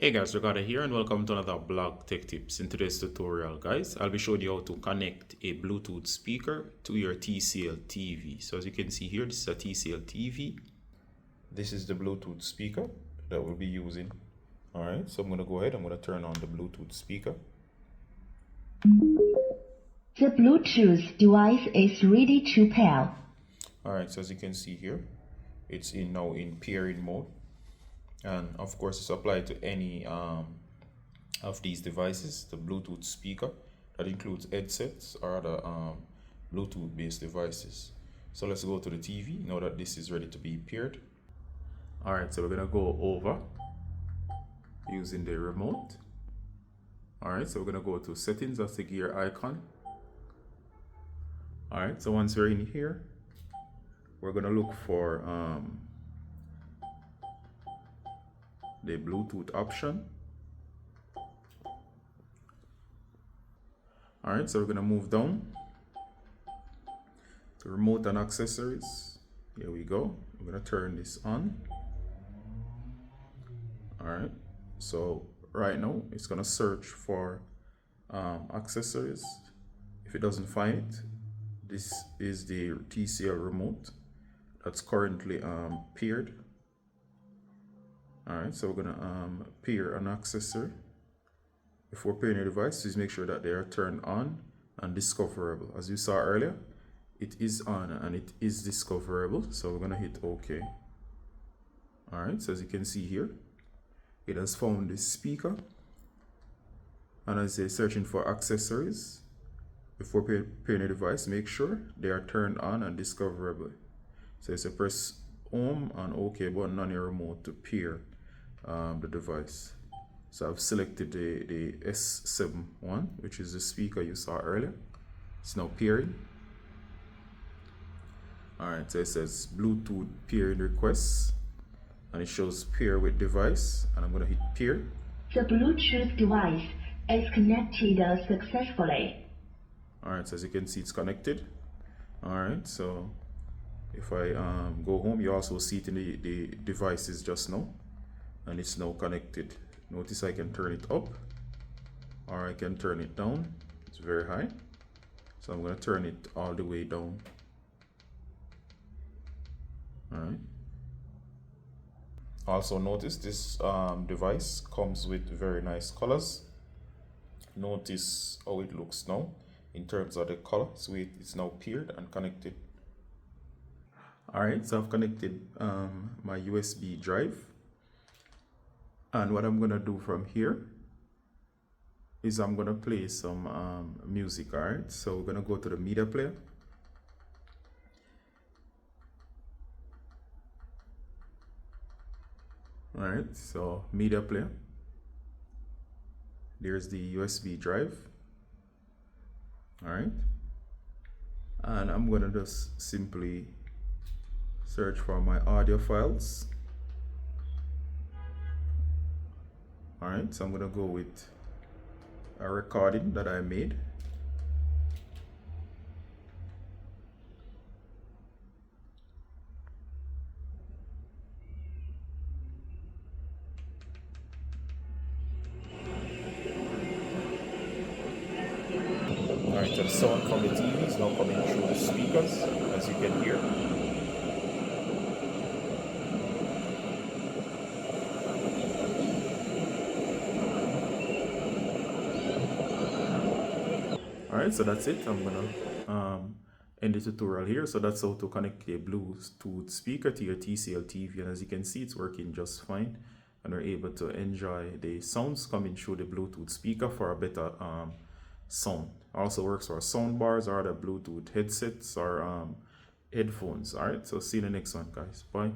Hey guys, Ricardo here and welcome to another blog tech tips. In today's tutorial guys, I'll be showing you how to connect a Bluetooth speaker to your TCL TV. So as you can see here, this is a TCL TV. This is the Bluetooth speaker that we'll be using. Alright, so I'm going to go ahead, I'm going to turn on the Bluetooth speaker. The Bluetooth device is ready to pair. Alright, so as you can see here, it's now in pairing mode. And of course it's applied to any of these devices, the Bluetooth speaker. That includes headsets or other Bluetooth based devices. So let's go to the TV now that this is ready to be paired. Alright, so we're gonna go over using the remote. Alright, so we're gonna go to settings, that's the gear icon. Alright, so once we're in here, we're gonna look for the Bluetooth option. Alright, so we're gonna move down to remote and accessories. Here we go. I'm gonna turn this on. Alright, so right now it's gonna search for accessories. If it doesn't find it, this is the TCL remote that's currently paired. Alright, so we're gonna pair an accessory. Before pairing your device, please make sure that they are turned on and discoverable. As you saw earlier, it is on and it is discoverable, so we're gonna hit OK. Alright, so as you can see here, it has found this speaker, and as it's searching for accessories, before pairing your device, make sure they are turned on and discoverable. So it's a press home and OK button on your remote to pair the device. So I've selected the S7 one, which is the speaker you saw earlier. It's now pairing. Alright, so it says Bluetooth pairing requests, and it shows pair with device, and I'm going to hit pair. The Bluetooth device is connected successfully. Alright, so as you can see, it's connected. Alright, so if I go home, you also see it in the devices just now, and it's now connected. Notice I can turn it up or I can turn it down. It's very high, so I'm going to turn it all the way down. Alright. Also notice this device comes with very nice colors. Notice how it looks now in terms of the color. So it's now paired and connected. Alright, so I've connected my USB drive, and what I'm gonna do from here is I'm gonna play some music. Alright, so we're gonna go to the media player. Alright, so media player, there's the USB drive. Alright, and I'm gonna just simply search for my audio files. Alright, so I'm gonna go with a recording that I made. Alright, so the sound from the TV is now coming through the speakers, as you can hear. Alright, so that's it. I'm gonna end the tutorial here. So that's how to connect a Bluetooth speaker to your TCL TV, and as you can see, it's working just fine, and we're able to enjoy the sounds coming through the Bluetooth speaker for a better sound. Also works for sound bars or other Bluetooth headsets or headphones. Alright, so see you in the next one, guys. Bye.